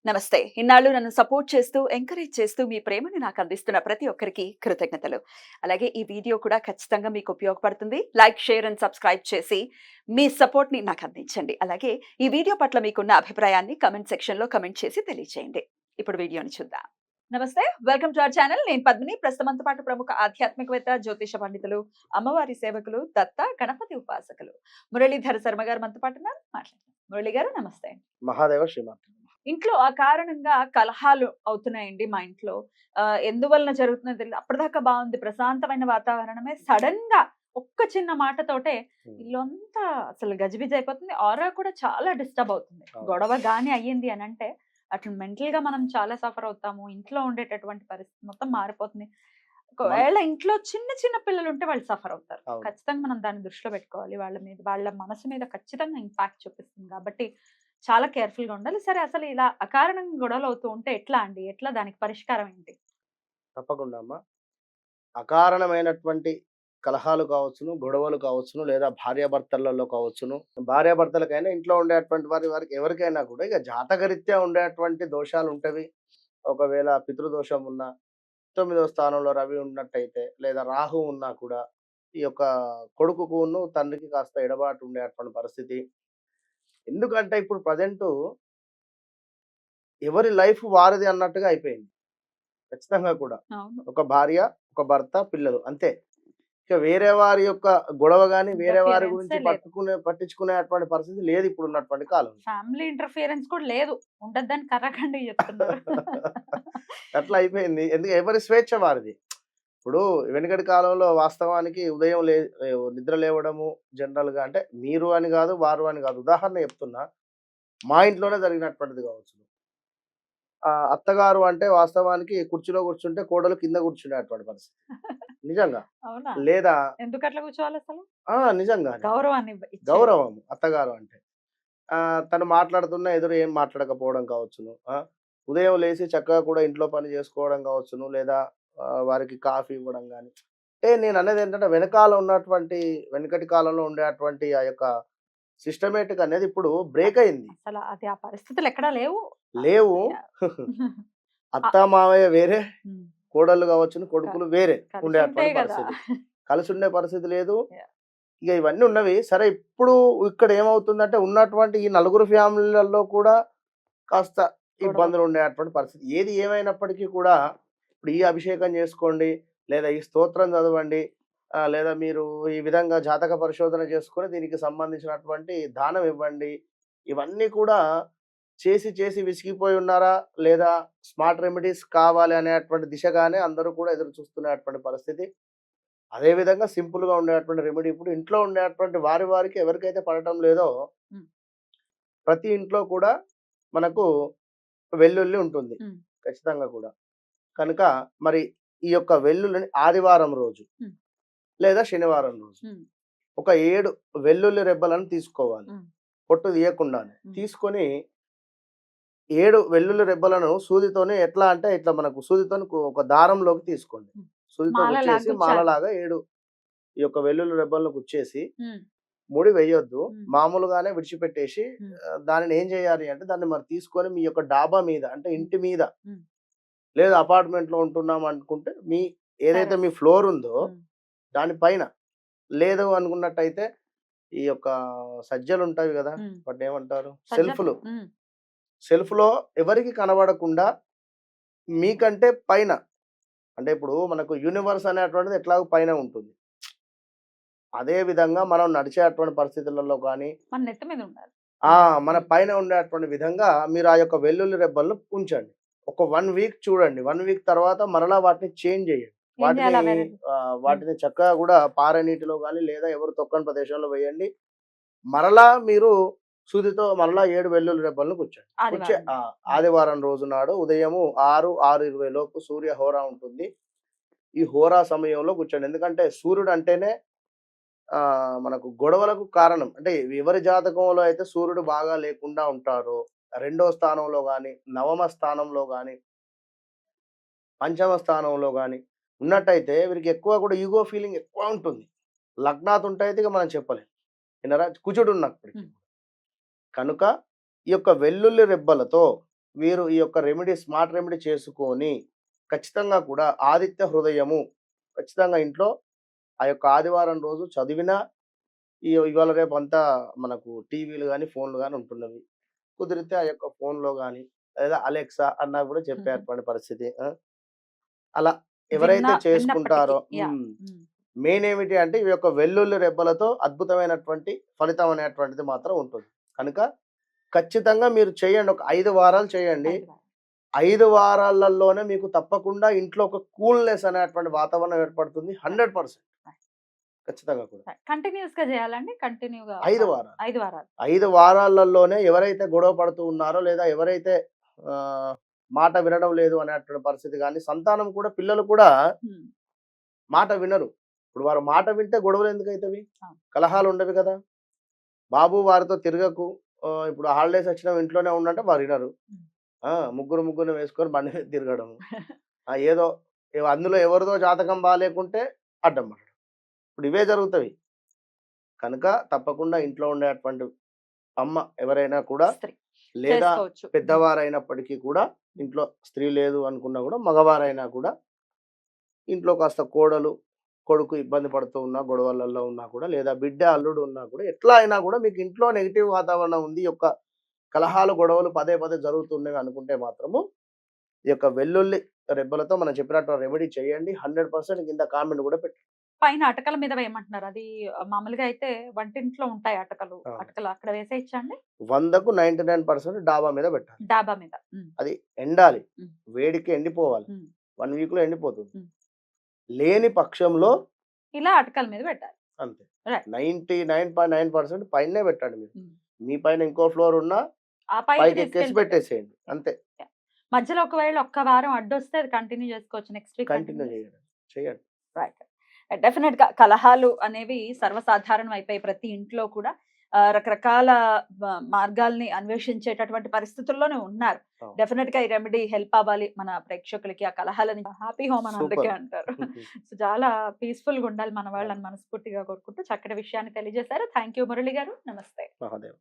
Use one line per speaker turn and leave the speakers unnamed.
నమస్తే. ఇన్నాళ్ళు నన్ను సపోర్ట్ చేస్తూ, ఎంకరేజ్ చేస్తూ మీ ప్రేమని నాకు అందిస్తున్న ప్రతి ఒక్కరికి కృతజ్ఞతలు. అలాగే ఈ వీడియో కూడా ఖచ్చితంగా మీకు ఉపయోగపడుతుంది. లైక్, షేర్ అండ్ సబ్స్క్రైబ్ చేసి మీ సపోర్ట్‌ని నాకు అందించండి. అలాగే ఈ వీడియో పట్ల మీకున్న అభిప్రాయాన్ని కామెంట్ సెక్షన్‌లో కామెంట్ చేసి తెలియజేయండి. ఇప్పుడు వీడియోని చూద్దాం. నమస్తే. Welcome to our channel. నేను పద్మిని. ప్రస్తుతం మనతో పాటు ప్రముఖ ఆధ్యాత్మికవేత్త, జ్యోతిష పండితులు, అమ్మవారి సేవకులు, దత్త, గణపతి ఉపాసకులు మురళీధర శర్మ గారు మనతో పాటు ఉన్నారు. మాట్లాడదాం. మురళి గారు నమస్తే.
మహాదేవ శ్రీమాత్రే.
ఇంట్లో అకారణంగా కలహాలు అవుతున్నాయండి మా ఇంట్లో. ఎందువలన జరుగుతుందో తెలీదు. అప్పటిదాకా బావుంది. ప్రశాంతమైన వాతావరణమే సడెన్‌గా ఒక్క చిన్న మాటతోటే
హ్మ్.
ఇల్లంతా అసలు గజిబిజి అయిపోతుంది. ఆరా కూడా చాలా డిస్టర్బ్ అవుతుంది.
అవును.
గొడవ గాని అయ్యింది అనంటే అట్లా మెంటల్‌గా మనం చాలా సఫర్ అవుతాము. ఇంట్లో ఉండేటటువంటి పరిస్థితి మొత్తం మారిపోతుంది.
మన్
ఒకవేళ ఇంట్లో చిన్న చిన్న పిల్లలుంటే వాళ్ళు సఫర్ అవుతారు.
అవును.
ఖచ్చితంగా మనం దాన్ని దృష్టిలో పెట్టుకోవాలి. వాళ్ళ మనసు మీద ఖచ్చితంగా ఇంపాక్ట్ చూపిస్తుంది కాబట్టి చాలా కేర్‌ఫుల్‌గా ఉండాలి. సరే అసలు ఇలా అకారణంగా గొడవలవుతూ ఉంటే ఎట్లా అండి? ఎట్లా దానికి పరిష్కారం ఏంటి?
తప్పకుండా అమ్మా. అకారణమైనటువంటి కలహాలు కావచ్చును, గొడవలు కావచ్చును, లేదా భార్యాభర్తలలో కావచ్చును. భార్యాభర్తలకైనా, ఇంట్లో ఉండేటువంటి వారికి ఎవరికైనా కూడా ఇక జాతకరీత్యా ఉండేటువంటి దోషాలుంటవి. ఒకవేళ పితృదోషం ఉన్నా, 9వ స్థానంలో రవి ఉన్నట్టయితే, లేదా రాహు ఉన్నా కూడా ఈ యొక్క కొడుకుకును, తండ్రికి కాస్త ఎడబాటు ఉండేటువంటి పరిస్థితి. ఎందుకంటే ఇప్పుడు ప్రెజెంటు ఎవరి లైఫ్ వారిది అన్నట్టుగా అయిపోయింది. ఖచ్చితంగా కూడా.
అవును.
ఒక భార్య, ఒక భర్త, పిల్లలు అంతే. ఇక వేరే వారి యొక్క గొడవ గాని, వేరే వారి
ఇంటర్ఫియరెన్సే
గురించి
లేదు.
పట్టించుకునేటువంటి పరిస్థితి లేదు ఇప్పుడున్నటువంటి కాలంలో.
ఫ్యామిలీ ఇంటర్ఫియరెన్స్ కూడా లేదు. ఉండద్దని కర్రకండి చెప్తున్నారు.
అట్లా అయిపోయింది. ఎవరి స్వేచ్ఛ వారిది. ఇప్పుడు వెనకటి కాలంలో వాస్తవానికి ఉదయం నిద్ర లేవడము జనరల్‌గా అంటే మీరు అని గాదు, వారు అని గాదు. ఉదాహరణ చెప్తున్నా. మా ఇంట్లోనే జరిగినటువంటిది కావచ్చు. అత్తగారు అంటే వాస్తవానికి కుర్చీలో కూర్చుంటే కోడలు కింద కూర్చునేటువంటి పరిస్థితి. నిజంగా.
అవునా?
లేదా
ఎందుకట్లా కూర్చోవాలసలు?
నిజంగానే.
గౌరవాన్ని ఇచ్చేది.
గౌరవం అత్తగారు అంటే. తను మాట్లాడుతున్నా ఎదురు ఏం మాట్లాడకపోవడం కావచ్చును. ఉదయం లేసి చక్కగా కూడా ఇంట్లో పని చేసుకోవడం కావచ్చును. లేదా వారికి కాఫీ ఇవ్వడం గాని. అంటే నేననేదేంటంటే వెనకటి కాలంలో ఉండేటువంటి ఆ యొక్క సిస్టమేటిక్ అనేది ఇప్పుడు బ్రేక్ అయింది.
అసల అది ఆ పరిస్థితులు ఎక్కడా లేవు.
లేవు.
అ
అత్త, మావయ్య వేరే,
హ్మ్.
కోడళ్ళు కావచ్చును,
క
కొడుకులు వేరే
కలిసుంటే
ఉండేటువంటి
గదా!
పరిస్థితి. కలిసుండే పరిస్థితి లేదు.
యాహ్!
ఇక ఇవన్నీ ఉన్నవి. సరే ఇప్పుడు ఇక్కడ ఏమవుతుందంటే ఉన్నటువంటి ఈ నలుగురు ఫ్యామిలీలలో కూడా కాస్త
గొడవలు.
ఇబ్బందులు ఉండేటువంటి పరిస్థితి. ఏది ఏమైనప్పటికీ కూడా ఇప్పుడు ఈ అభిషేకం చేసుకోండి, లేదా ఈ స్తోత్రం చదవండి, లేదా మీరు ఈ విధంగా జాతక పరిశోధన చేసుకొని దీనికి సంబంధించినటువంటి దానం ఇవ్వండి. ఇవన్నీ కూడా చేసి చేసి విసిగిపోయి ఉన్నారా? లేదా స్మార్ట్ రెమెడీస్ కావాలి అనేటువంటి దిశగానే అందరూ కూడా ఎదురు చూస్తున్నటువంటి పరిస్థితి. అదే విధంగా సింపుల్‌గా ఉండేటువంటి రెమెడీ ఇప్పుడు ఇంట్లో ఉండేటువంటి వారికి ఎవరికైతే పడటం లేదో
హ్మ్.
ప్రతి ఇంట్లో కూడా మనకు వెల్లుల్లి ఉంటుంది.
హ్మ్.
ఖచ్చితంగా కూడా. కనుక మరి ఈ యొక్క వెల్లుల్లిని ఆదివారం రోజు
హ్మ్.
లేదా శనివారం రోజు
హ్మ్.
ఒక 7 వెల్లుల్లి రెబ్బలను తీసుకోవాలి.
హ్మ్.
పొట్టు తీయకుండానే.
హ్మ్.
తీసుకొని 7 వెల్లుల్లి రెబ్బలను సూదితోని ఎట్లా అంటే ఇట్లా మనకు సూదితోని ఒక దారంలోకి తీసుకోండి.
హ్మ్.
సూదితో
మాలలాగా
గుచ్చేసి
గుచ్చాలి.
మాలలాగా 7 ఈ యొక్క వెల్లుల్లి రెబ్బలను గుచ్చేసి
హ్మ్.
ముడి వేయొద్దు.
హ్మ్.
మామూలుగానే విడిచిపెట్టేసి
హ్మ్.
దానిని ఏం చేయాలి అంటే దాన్ని మరి తీసుకొని మీ యొక్క డాబా మీద అంటే
హ్మ్.
ఇంటి మీద
హ్మ్.
లేదా అపార్ట్మెంట్‌లో ఉంటున్నాం అనుకుంటే ఏదైతే
టెర్రస్.
మీ ఫ్లోర్ ఉందో
హ్మ్.
దాని పైన. లేదు అనుకున్నట్టయితే ఈ యొక్క సజ్జలుంటాయి గదా!
హ్మ్.
వాటినేమంటారు?
సజ్జలు.
సెల్ఫ్‌లు.
హ్మ్.
సెల్ఫ్‌లో ఎవరికీ కనబడకుండా మీకంటే పైన అంటే ఇప్పుడు మనకు యూనివర్స్ అనేటువంటిది ఎట్లాగో పైన ఉంటుంది. అదే విధంగా మనం నడిచేటువంటి పరిస్థితులలో గాని
మన నెత్తి మీద ఉండాలి.
ఆ!
హ్మ్.
మన
హ్మ్.
పైన ఉండేటువంటి విధంగా మీరు ఆ యొక్క వెల్లుల్లి రెబ్బలను ఉంచండి. ఒక 1 వీక్ చూడండి. 1 వీక్ తర్వాత మరలా వాటిని చేంజ్ చేయండి.
ఏం
వాటిని
చేయాలి ఆ వెరలు? హ్మ్.
వాటిని చక్కగా గూడా పారే నీటిలో గాని, లేదా ఎవరు తొక్కని ప్రదేశంలో వేయండి. మరలా మీరు సూదితో మరలా 7 వెల్లుల్లి రెబ్బలను గుచ్చండి.
ఆదివారం నాడు. హ్మ్.
ఆదివారం రోజు నాడు ఉదయము 6:20 లోపు సూర్య హోరా ఉంటుంది. ఈ హోరా సమయంలో కూర్చోండి. ఎందుకంటే సూర్యుడు అంటేనే మనకు గొడవలకు కారణం. అంటే ఎవరి జాతకంలో అయితే సూర్యుడు బాగా లేకుండా ఉంటారో, రెండో స్థానంలో గాని, నవమ స్థానంలో గాని, పంచమ స్థానంలో గాని ఉన్నట్టయితే వీరికి ఎక్కువ కూడా ఈగో ఫీలింగ్ ఎక్కువ ఉంటుంది. లగ్నాత్ ఉంటే అయితే ఇక మనం చెప్పలేం. విన్నారా? కుజుడు ఉన్నప్పటికి.
హ్మ్.
కనుక ఈ యొక్క వెల్లుల్లి రెబ్బలతో వీరు ఈ యొక్క రెమెడీ స్మార్ట్ రెమెడీ చేసుకొని ఖచ్చితంగా కూడా ఆదిత్య హృదయము ఖచ్చితంగా ఇంట్లో ఆ యొక్క ఆదివారం రోజు చదివినా ఇవాళ రేపు అంతా మనకు టీవీలు గాని, ఫోన్‌లు గాని ఉంటున్నవి. కుదిరితే ఆ యొక్క ఫోన్‌లో గాని లేదా అలెక్సా అన్నా కూడా చెప్పేటువంటి పరిస్థితి. అలా ఎవరైతే
విన్నప్పటికీ.
చేసుకుంటారో
యాహ్! హ్మ్.
మెయిన్ ఏమిటి అంటే ఈ యొక్క వెల్లుల్లి రెబ్బలతో అద్భుతమైనటువంటి ఫలితం అనేటువంటిది మాత్రం ఉంటుంది. కనుక ఖచ్చితంగా మీరు చేయండి. ఒక 5 వారాలు చేయండి.
5 వారాలు.
5 వారాలలోనే మీకు తప్పకుండా ఇంట్లో ఒక కూల్‌నెస్ అనేటువంటి వాతావరణం ఏర్పడుతుంది. 100% ఖచ్చితంగా కూడా.
కంటిన్యూయస్‌గా చేయాలండి? కంటిన్యూగా
5 వారాలు.
5 వారాలు.
5 వారాలలోనే ఎవరైతే గొడవ పడుతూ ఉన్నారో లేదా ఎవరైతే ఆహ్, మాట వినడం లేదు అనేటువంటి పరిస్థితి గాని, సంతానం కూడా పిల్లలు కూడా
హ్మ్.
మాట వినరు. ఇప్పుడు వారు మాట వింటే గొడవలు ఎందుకైతవి?
అవును.
కలహాలు ఉండవి కదా! బాబు వారితో తిరగకు. ఇప్పుడు హాలిడేస్ వచ్చినా ఇంట్లోనే ఉండంటే వారు వినరు.
హ్మ్.
ముగ్గురిని వేసుకొని బండి మీద తిరగడము. ఏదో అందులో ఎవరిదో జాతకం బాలేకుంటే అడ్డం పడడం. ఇప్పుడు ఇవే జరుగుతవి. కనుక తప్పకుండా ఇంట్లో ఉండేటువంటి అమ్మ ఎవరైనా కూడా
స్త్రీ
లేదా
చేసుకోవచ్చు.
పెద్దవారైనప్పటికీ కూడా ఇంట్లో స్త్రీ లేదు అనుకున్నా కూడా మగవారైనా కూడా ఇంట్లో కాస్త కోడలు, కొడుకు ఇబ్బంది పడుతూ ఉన్నా, గొడవలలో ఉన్నా కూడా లేదా బిడ్డ, అల్లుడు ఉన్నా కూడా ఎట్లా అయినా కూడా మీకు ఇంట్లో నెగెటివ్ వాతావరణం ఉంది. ఈ యొక్క కలహాలు, గొడవలు పదే పదే జరుగుతున్నవి అనుకుంటే మాత్రము ఈ యొక్క వెల్లుల్లి రెబ్బలతో మనం చెప్పినట్టు రెమెడీ చేయండి. 100% కింద కామెంట్ కూడా పెట్టండి.
పైన అటకల మీద వేయమంటున్నారు. అది మామూలుగా అయితే వంటింట్లో ఉంటాయి అటకలు.
ఆ!
అటకలు అక్కడ వేసేయచ్చా అండి?
100కు 99% డాబా మీద పెట్టాలి.
డాబా మీద. హ్మ్.
అది ఎండాలి.
హ్మ్.
వేడికి ఎండిపోవాలి.
హ్మ్.
1 వీక్‌లో ఎండిపోతుంది.
హ్మ్.
లేని పక్షంలో
ఇలా అటకల మీద పెట్టాలి.
అంతే.
రైట్.
99.9% పైనే పెట్టండి మీరు.
హ్మ్.
మీ పైన ఇంకో ఫ్లోర్ ఉన్నా
ఆ పైకి
పైకెక్కేసి
తీసుకెళ్ళి
పెట్టేసేయండి. అంతే.
యాహ్! మధ్యలో ఒకవేళ ఒక్క వారం అడ్డొస్తే అది కంటిన్యూ చేసుకోవచ్చు. నెక్స్ట్ వీక్
కంటిన్యూ
కంటిన్యూ
చేయండి. చేయండి.
రైట్. డెఫినిట్‌గా కలహాలు అనేవి సర్వసాధారణం అయిపోయాయి ప్రతి ఇంట్లో కూడా. రకరకాల మార్గాల్ని అన్వేషించేటటువంటి పరిస్థితుల్లోనే ఉన్నారు.
అవును.
డెఫినిట్‌గా ఈ రెమెడీ హెల్ప్ అవ్వాలి మన ప్రేక్షకులకి. ఆ కలహాలని హ్యాపీ హోమ్ అని అందుకే
సూపర్.
అంటారు. సో, చాలా పీస్‌ఫుల్‌గా ఉండాలి మన వాళ్ళని మనస్ఫూర్తిగా కోరుకుంటూ చక్కటి విషయాన్ని తెలియజేశారు. థాంక్ యూ మురళి గారు. నమస్తే.
మహాదేవ్.